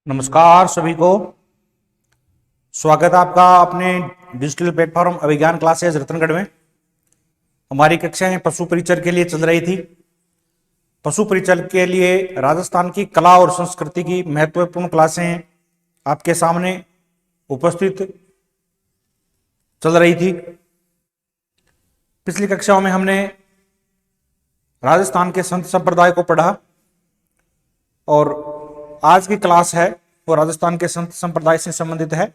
नमस्कार सभी को। स्वागत है आपका अपने डिजिटल प्लेटफॉर्म अभिज्ञान क्लासेस रतनगढ़ में। हमारी कक्षाएं पशु परिचर के लिए चल रही थी। पशु परिचर के लिए राजस्थान की कला और संस्कृति की महत्वपूर्ण क्लासें आपके सामने उपस्थित चल रही थी। पिछली कक्षाओं में हमने राजस्थान के संत संप्रदाय को पढ़ा और आज की क्लास है वो राजस्थान के संत संप्रदाय से संबंधित है।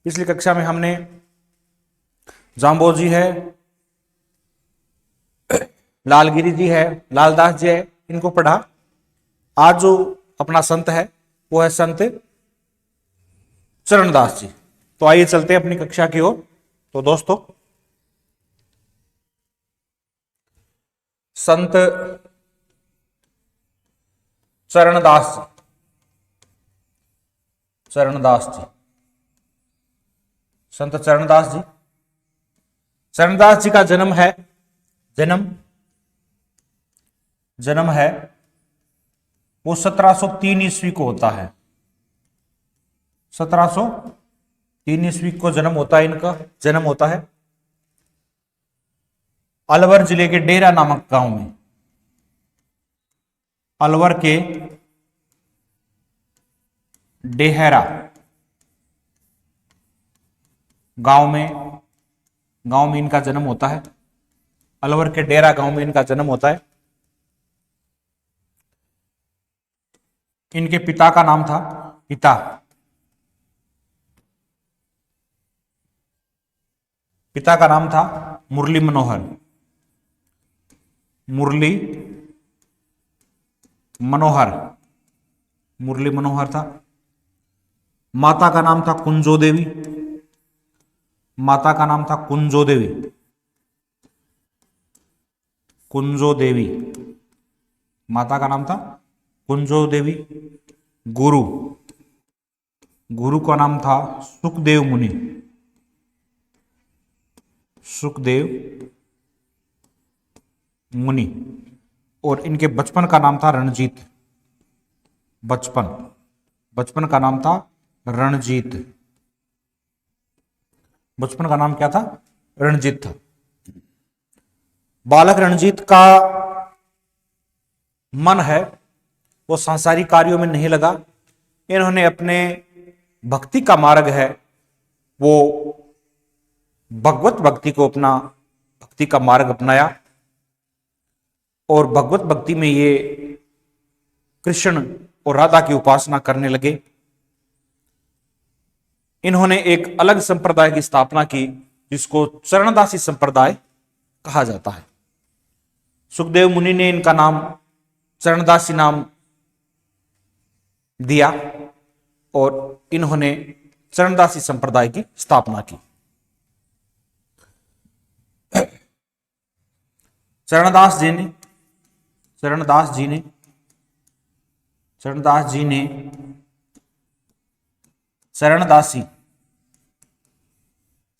पिछली कक्षा में हमने जाम्बोज जी है, लालगिरी जी है, लालदास जी है, इनको पढ़ा। आज जो अपना संत है वो है संत चरणदास जी। तो आइए चलते हैं अपनी कक्षा की ओर। तो दोस्तों, संत चरणदास जी, चरणदास जी, संत चरणदास जी। चरणदास जी का जन्म है वो 1703 ईस्वी को होता है। 1703 ईस्वी को जन्म होता है, इनका जन्म होता है अलवर जिले के डेरा नामक गांव में। अलवर के डेहरा गांव में इनका जन्म होता है। अलवर के डेरा गांव में इनका जन्म होता है। इनके पिता का नाम था पिता का नाम था मुरली मनोहर था। माता का नाम था कुंजो देवी। माता का नाम था कुंजो देवी। गुरु का नाम था सुखदेव मुनि। और इनके बचपन का नाम था रणजीत। बचपन का नाम था रणजीत। बचपन का नाम क्या था? रणजीत था। बालक रणजीत का मन है वो सांसारिक कार्यों में नहीं लगा। इन्होंने अपने भक्ति का मार्ग है वो भगवत भक्ति को अपना भक्ति का मार्ग अपनाया और भगवत भक्ति में ये कृष्ण और राधा की उपासना करने लगे। इन्होंने एक अलग संप्रदाय की स्थापना की जिसको चरणदासी संप्रदाय कहा जाता है। सुखदेव मुनि ने इनका नाम चरणदासी नाम दिया और इन्होंने चरणदासी संप्रदाय की स्थापना की। चरणदास जी ने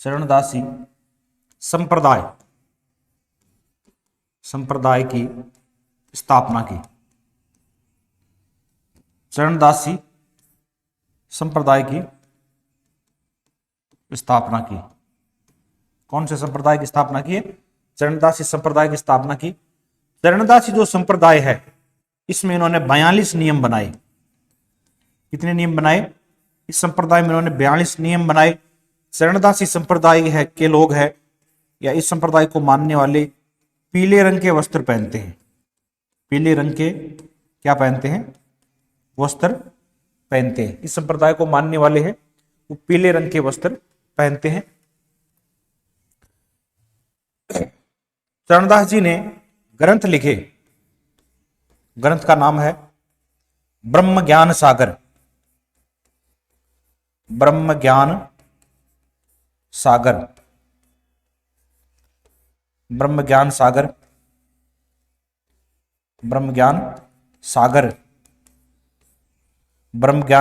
चरणदासी संप्रदाय की स्थापना की। चरणदासी संप्रदाय की स्थापना की। कौन से संप्रदाय की स्थापना की है? चरणदासी संप्रदाय की स्थापना की। चरणदासी जो संप्रदाय है इसमें इन्होंने 42 नियम बनाए। कितने नियम बनाए? इस संप्रदाय में इन्होंने 42 नियम बनाए। चरणदासी संप्रदाय है के लोग हैं या इस संप्रदाय को मानने वाले पीले रंग के वस्त्र पहनते हैं। पीले रंग के क्या पहनते हैं? वस्त्र पहनते हैं। इस संप्रदाय को मानने वाले हैं वो पीले रंग के वस्त्र पहनते हैं। चरणदास जी ने ग्रंथ लिखे। ग्रंथ का नाम है ब्रह्म ज्ञान सागर। ब्रह्म ज्ञान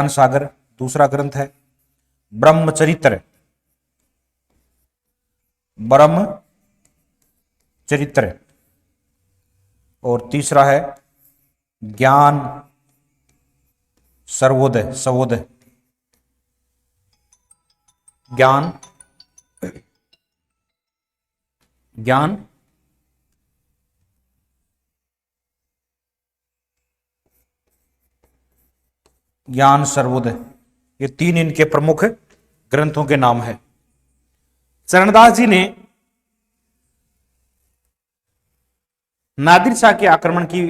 सागर। दूसरा ग्रंथ है ब्रह्मचरित्र। और तीसरा है ज्ञान सर्वोदय, सर्वोदय, ज्ञान, ज्ञान, ज्ञान सर्वोदय, ये तीन इनके प्रमुख ग्रंथों के नाम है। चरणदास जी ने नादिर शाह के आक्रमण की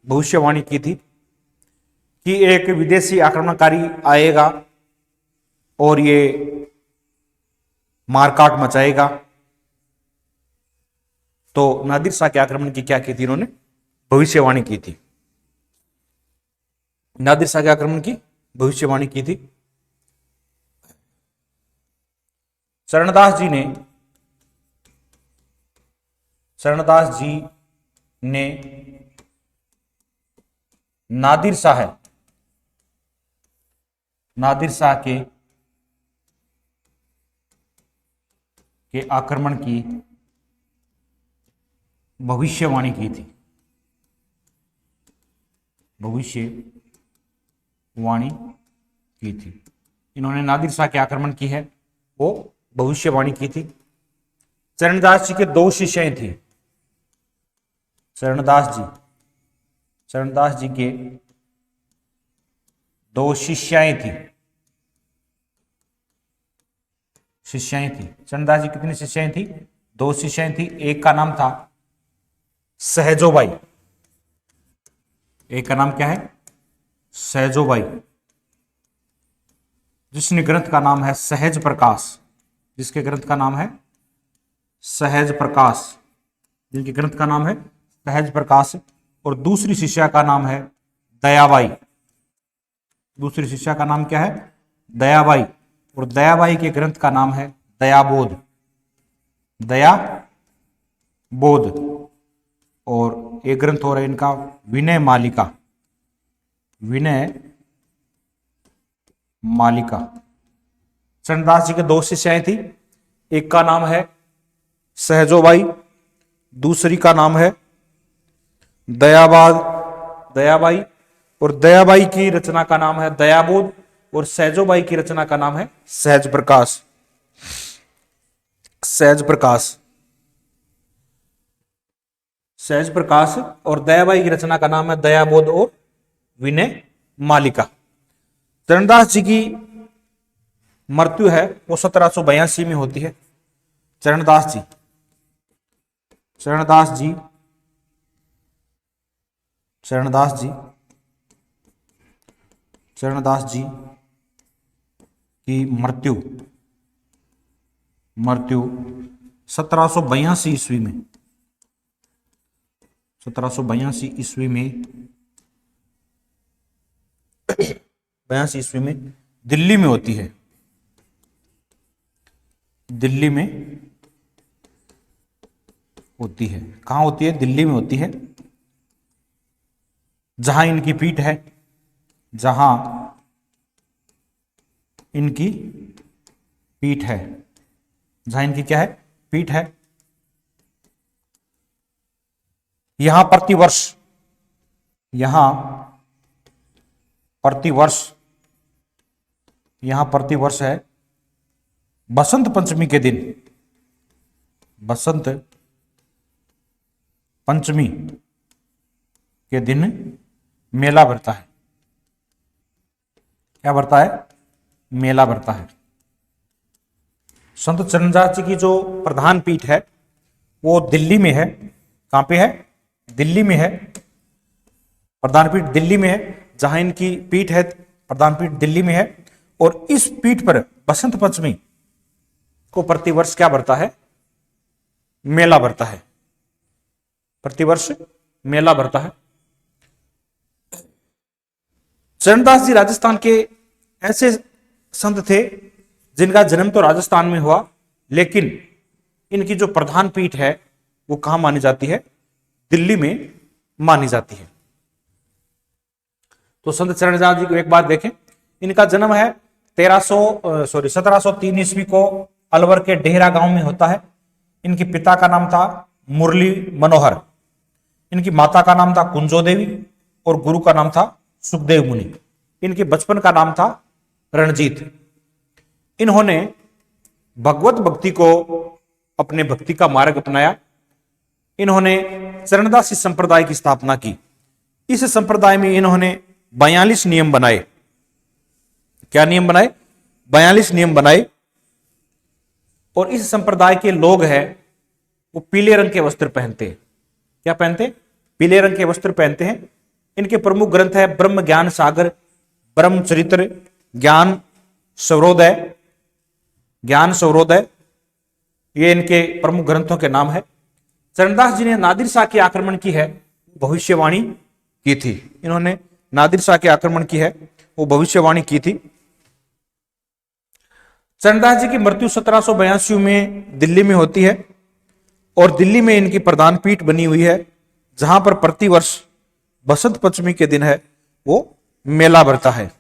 भविष्यवाणी की थी कि एक विदेशी आक्रमणकारी आएगा और ये मारकाट मचाएगा। तो नादिर शाह के आक्रमण की क्या की थी, इन्होंने भविष्यवाणी की थी। नादिर शाह के आक्रमण की भविष्यवाणी की थी। चरणदास जी ने नादिर शाह के आक्रमण की भविष्यवाणी की थी, भविष्यवाणी की थी। इन्होंने नादिर शाह के आक्रमण की है वो भविष्यवाणी की थी। चरणदास जी के दो शिष्य थे। चरणदास जी के दो शिष्याएं थी। चरणदास जी कितनी शिष्याएं थी? दो शिष्याएं थी। एक का नाम था सहजोबाई। एक का नाम क्या है? सहजोबाई, जिसने ग्रंथ का नाम है सहज प्रकाश। जिसके ग्रंथ का नाम है सहज प्रकाश, जिनके ग्रंथ का नाम है सहज प्रकाश। और दूसरी शिष्या का नाम है दयाबाई। दूसरी शिष्या का नाम क्या है? दयाबाई। और दयाबाई के ग्रंथ का नाम है दयाबोध। और एक ग्रंथ हो रहा है इनका विनय मालिका। चरणदास जी के दो शिष्याएं थी। एक का नाम है सहजोबाई, दूसरी का नाम है दयाबाई। और दयाबाई की रचना का नाम है दयाबोध और सहजोबाई की रचना का नाम है सहज प्रकाश। और दयाबाई की रचना का नाम है दयाबोध और विनय मालिका। चरणदास जी की मृत्यु है वो 1782 में होती है। चरणदास जी की मृत्यु 1782 ईस्वी में 1782 ईस्वी में दिल्ली में होती है। दिल्ली में होती है। कहां होती है? दिल्ली में होती है, जहां इनकी पीठ है। जहां इनकी पीठ है, जहां इनकी क्या है? पीठ है। यहां प्रतिवर्ष है बसंत पंचमी के दिन, मेला भरता है। क्या भरता है? मेला भरता है। संत चरणदास जी की जो प्रधान पीठ है वो दिल्ली में है। कहां पे है? दिल्ली में है। प्रधान पीठ दिल्ली में है। जहां इनकी पीठ है प्रधान पीठ दिल्ली में है। और इस पीठ पर बसंत पंचमी को प्रतिवर्ष क्या भरता है? मेला भरता है। प्रतिवर्ष मेला भरता है। चरणदास जी राजस्थान के ऐसे संत थे जिनका जन्म तो राजस्थान में हुआ, लेकिन इनकी जो प्रधान पीठ है वो कहां मानी जाती है? दिल्ली में मानी जाती है। तो संत चरणदास जी को एक बार देखें। इनका जन्म है 1703 ईस्वी को अलवर के डेहरा गांव में होता है। इनके पिता का नाम था मुरली मनोहर। इनकी माता का नाम था कुंजो देवी और गुरु का नाम था सुखदेव मुनि। इनके बचपन का नाम था रणजीत। इन्होंने भगवत भक्ति को अपने भक्ति का मार्ग अपनाया। इन्होंने चरणदासी संप्रदाय की स्थापना की। इस संप्रदाय में इन्होंने 42 नियम बनाए। क्या नियम बनाए? 42 नियम बनाए। और इस संप्रदाय के लोग हैं वो पीले रंग के वस्त्र पहनते हैं। क्या पहनते? पीले रंग के वस्त्र पहनते हैं। इनके प्रमुख ग्रंथ है ब्रह्म ज्ञान सागर, ब्रह्म चरित्र, ज्ञान सौरोदय, ज्ञान सौरोदय, ये इनके प्रमुख ग्रंथों के नाम है। चरणदास जी ने नादिर शाह के आक्रमण की है, भविष्यवाणी की थी। इन्होंने नादिर शाह के आक्रमण की है, वो भविष्यवाणी की थी। चरणदास जी की मृत्यु 1782 में दिल्ली में होती है और दिल्ली में इनकी प्रधान पीठ बनी हुई है, जहां पर प्रतिवर्ष बसंत पंचमी के दिन है वो मेला भरता है।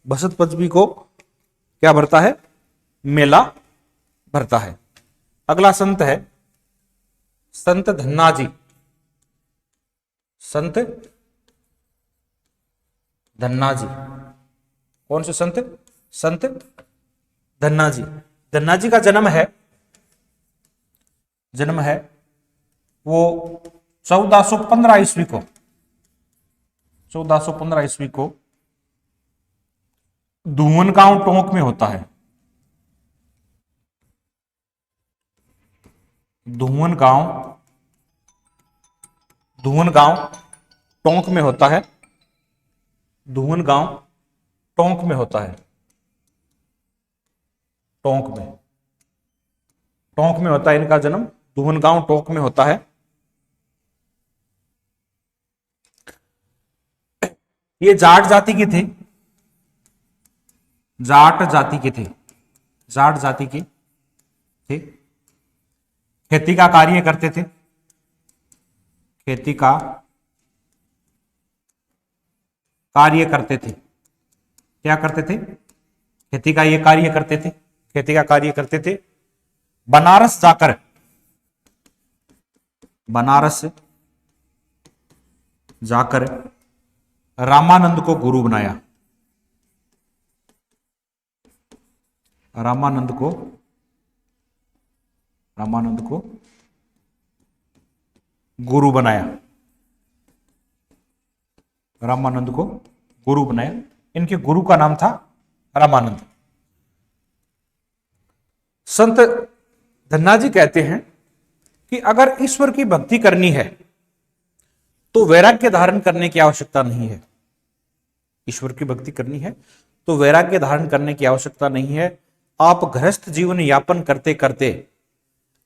बसंत पंचमी को क्या भरता है? मेला भरता है। अगला संत है संत धन्ना जी। संत धन्ना जी कौन से संत? संत धन्ना जी। धन्ना जी का जन्म है वो 1415 ईस्वी को 1415 ईस्वी को धुवनगांव टोंक में होता है। धुवनगांव टोंक में होता है। धुवनगांव टोंक में होता है। टोंक में होता है इनका जन्म। धुवनगांव टोंक में होता है। ये जाट जाति की थे। जाट जाति के थे। जाट जाति के थे। खेती का कार्य करते थे। खेती का कार्य करते थे। क्या करते थे? खेती का ये कार्य करते थे। खेती का कार्य करते थे। बनारस जाकर रामानंद को गुरु बनाया। रामानंद को गुरु बनाया। रामानंद को गुरु बनाया। इनके गुरु का नाम था रामानंद। संत धन्ना जी कहते हैं कि अगर ईश्वर की भक्ति करनी है तो वैराग्य धारण करने की आवश्यकता नहीं है। ईश्वर की भक्ति करनी है तो वैराग्य धारण करने की आवश्यकता नहीं है। आप गृहस्थ जीवन यापन करते करते,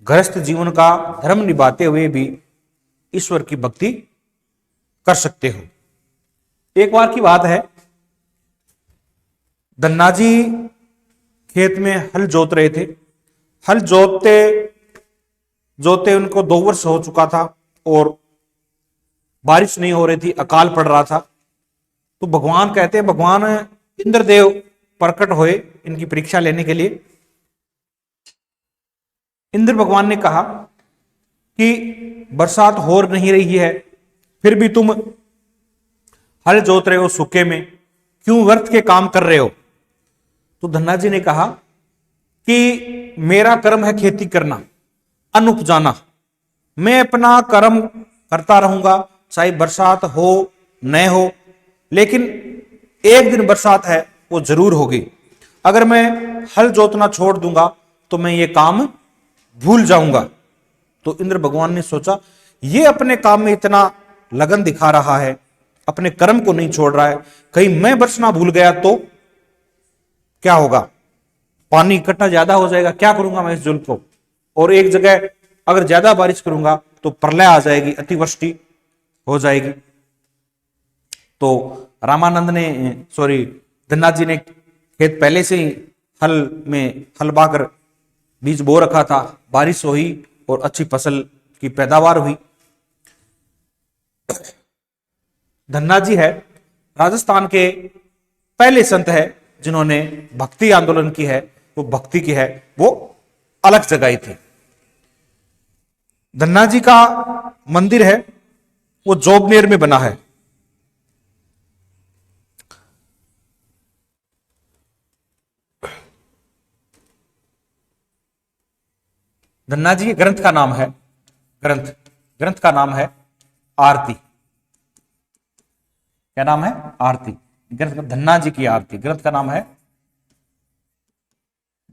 गृहस्थ जीवन का धर्म निभाते हुए भी ईश्वर की भक्ति कर सकते हो। एक बार की बात है, धन्ना जी खेत में हल जोत रहे थे। हल जोते उनको 2 वर्ष हो चुका था और बारिश नहीं हो रही थी, अकाल पड़ रहा था। तो भगवान कहते हैं, भगवान इंद्रदेव प्रकट हुए इनकी परीक्षा लेने के लिए। इंद्र भगवान ने कहा कि बरसात हो नहीं रही है, फिर भी तुम हल जोत रहे हो सूखे में, क्यों व्यर्थ के काम कर रहे हो? तो धन्ना जी ने कहा कि मेरा कर्म है खेती करना, अन्न उपजाना। मैं अपना कर्म करता रहूंगा, चाहे बरसात हो न हो, लेकिन एक दिन बरसात है वो जरूर होगी। अगर मैं हल जोतना छोड़ दूंगा तो मैं ये काम भूल जाऊंगा। तो इंद्र भगवान ने सोचा, ये अपने काम में इतना लगन दिखा रहा है, अपने कर्म को नहीं छोड़ रहा है, कहीं मैं बरसना भूल गया तो क्या होगा? पानी इकट्ठा ज्यादा हो जाएगा, क्या करूंगा मैं इस जल को? और एक जगह अगर ज्यादा बारिश करूंगा तो प्रलय आ जाएगी, अतिवृष्टि हो जाएगी। तो रामानंद ने धन्ना जी ने खेत पहले से ही हल बाकर बीज बो रखा था। बारिश हुई और अच्छी फसल की पैदावार हुई। धन्ना जी है राजस्थान के पहले संत है जिन्होंने भक्ति आंदोलन की है, वो भक्ति की है, वो अलग जगाई थी। धन्ना जी का मंदिर है वो जोबनेर में बना है। धन्ना जी के ग्रंथ का नाम है, ग्रंथ का नाम है आरती। क्या नाम है? आरती। ग्रंथ धन्ना जी की आरती, ग्रंथ का नाम है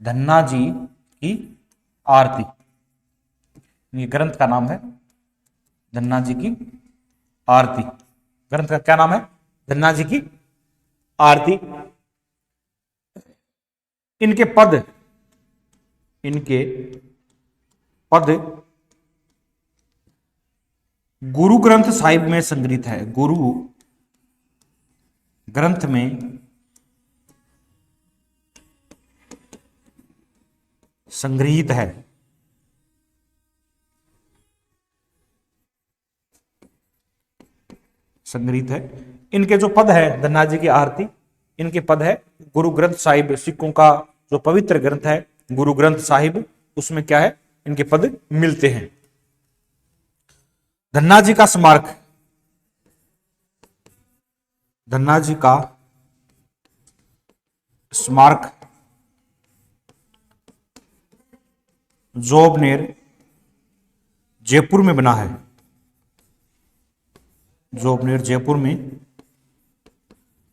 धन्ना जी की आरती। ये ग्रंथ का नाम है धन्ना जी की आरती। ग्रंथ का क्या नाम है? धन्ना जी की आरती। इनके पद गुरु ग्रंथ साहिब में संग्रहित है। गुरु ग्रंथ में संग्रहित है। संग्रहित है। इनके जो पद है धन्ना जी की आरती, इनके पद है गुरु ग्रंथ साहिब, सिखों का जो पवित्र ग्रंथ है गुरु ग्रंथ साहिब, उसमें क्या है? इनके पद मिलते हैं। धन्ना जी का स्मारक, धन्ना जी का स्मारक जोबनेर जयपुर में बना है। जोबनेर जयपुर में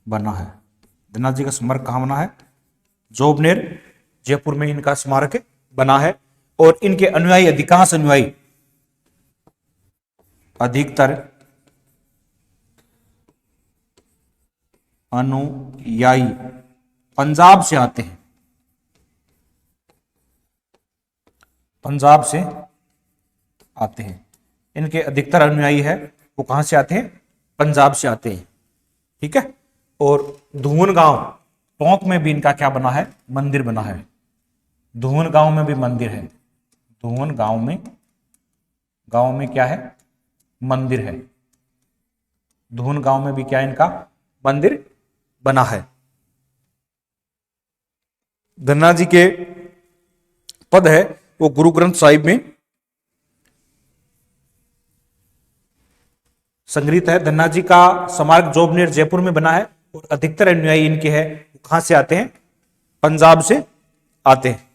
बना है। धन्ना जी का स्मारक कहां बना है? जोबनेर जयपुर में इनका स्मारक बना है। और इनके अनुयायी, अधिकांश अनुयायी, अधिकतर अनुयायी पंजाब से आते हैं। पंजाब से आते हैं। इनके अधिकतर अनुयायी है वो कहां से आते हैं? पंजाब से आते हैं। ठीक है। और धुवन गांव टोंक में भी इनका क्या बना है? मंदिर बना है। धुवन गांव में भी मंदिर है। धुवन गांव में क्या है? मंदिर है। धुवन गांव में भी क्या इनका मंदिर बना है। धन्ना जी के पद है वो गुरु ग्रंथ साहिब में संग्रहित है। धन्ना जी का स्मारक जोबनेर जयपुर में बना है और अधिकतर अनुयायी इनके हैं वो कहां से आते हैं? पंजाब से आते हैं।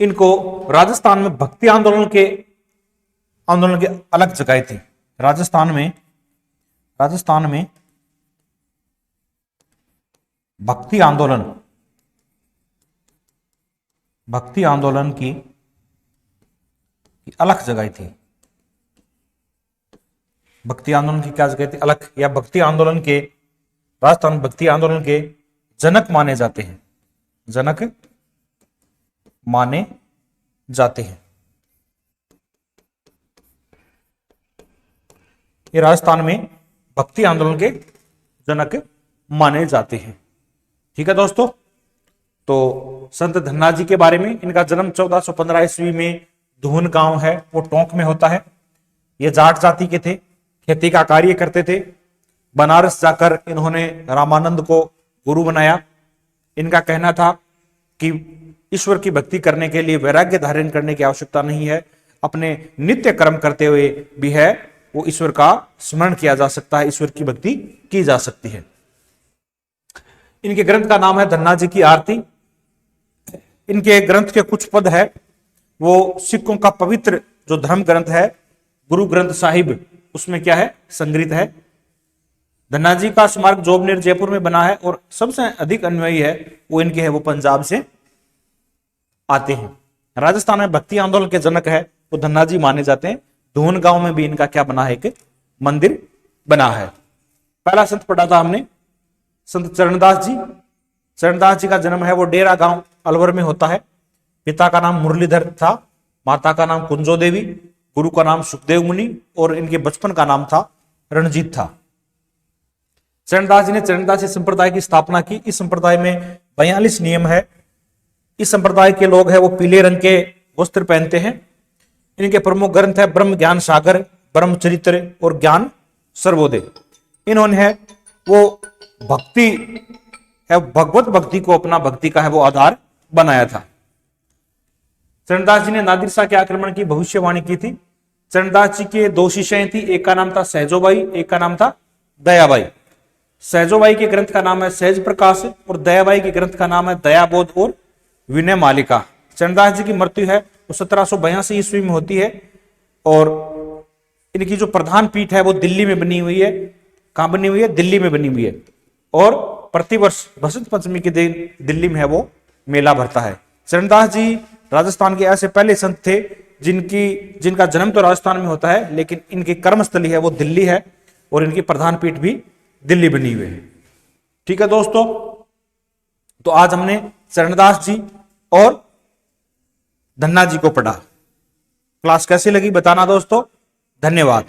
इनको राजस्थान में भक्ति आंदोलन के अलग जगह थी। राजस्थान में भक्ति आंदोलन की अलग जगह थी। भक्ति आंदोलन की क्या जगह थी? अलग। या भक्ति आंदोलन के, राजस्थान भक्ति आंदोलन के जनक माने जाते हैं। जनक माने जाते हैं। ये राजस्थान में भक्ति आंदोलन के जनक माने जाते हैं। ठीक है दोस्तों। तो संत धन्ना जी के बारे में, इनका जन्म 1415 ईस्वी में धुवन गांव है वो टोंक में होता है। ये जाट जाति के थे, खेती का कार्य करते थे। बनारस जाकर इन्होंने रामानंद को गुरु बनाया। इनका कहना था कि ईश्वर की भक्ति करने के लिए वैराग्य धारण करने की आवश्यकता नहीं है, अपने नित्य कर्म करते हुए भी है वो ईश्वर का स्मरण किया जा सकता है, ईश्वर की भक्ति की जा सकती है। इनके ग्रंथ का नाम है धन्ना जी की आरती। इनके ग्रंथ के कुछ पद है वो सिखों का पवित्र जो धर्म ग्रंथ है गुरु ग्रंथ साहिब, उसमें क्या है? संग्रहित है। धन्ना जी का स्मारक जोबनेर जयपुर में बना है और सबसे अधिक अनुयायी है वो इनके है वो पंजाब से आते हैं। राजस्थान में भक्ति आंदोलन के जनक है वो धन्ना जी माने जाते हैं। धुवन गांव में भी इनका क्या बना है? एक मंदिर बना है। पहला संत पढ़ा था हमने संत चरणदास जी। चरणदास जी का जन्म है वो डेरा गांव अलवर में होता है। पिता का नाम मुरलीधर था, माता का नाम कुंजो देवी, गुरु का नाम सुखदेव मुनि और इनके बचपन का नाम था रणजीत था। चरणदास जी ने चरणदासी संप्रदाय की स्थापना की। इस संप्रदाय में 42 नियम है। इस संप्रदाय के लोग हैं वो पीले रंग के वस्त्र पहनते हैं। इनके प्रमुख ग्रंथ है ब्रह्म ज्ञान सागर, ब्रह्म चरित्र और ज्ञान सर्वोदय। इन्होंने है वो भक्ति है, भगवत भक्ति को अपना भक्ति का है वो आधार बनाया था। चरणदास जी ने नादिर शाह के आक्रमण की भविष्यवाणी की थी। चरणदास जी के 2 शिष्य थी, एक का नाम था सहजोबाई, एक का नाम था दयाबाई। सहजोबाई के ग्रंथ का नाम है सहज प्रकाश और दयाबाई के ग्रंथ का नाम है दयाबोध और विनय मालिका। चरणदास जी की मृत्यु है वो 1782 ईस्वी में होती है और इनकी जो प्रधान पीठ है वो दिल्ली में बनी हुई है। कहां बनी हुई है? दिल्ली में बनी हुई है। और प्रतिवर्ष बसंत पंचमी के दिन दिल्ली में है वो मेला भरता है। चरणदास जी राजस्थान के ऐसे पहले संत थे जिनका जन्म तो राजस्थान में होता है, लेकिन इनकी कर्मस्थली है वो दिल्ली है और इनकी प्रधान पीठ भी दिल्ली बनी हुई है। ठीक है दोस्तों, तो आज हमने चरणदास जी और धन्ना जी को पढ़ा। क्लास कैसी लगी बताना दोस्तों। धन्यवाद।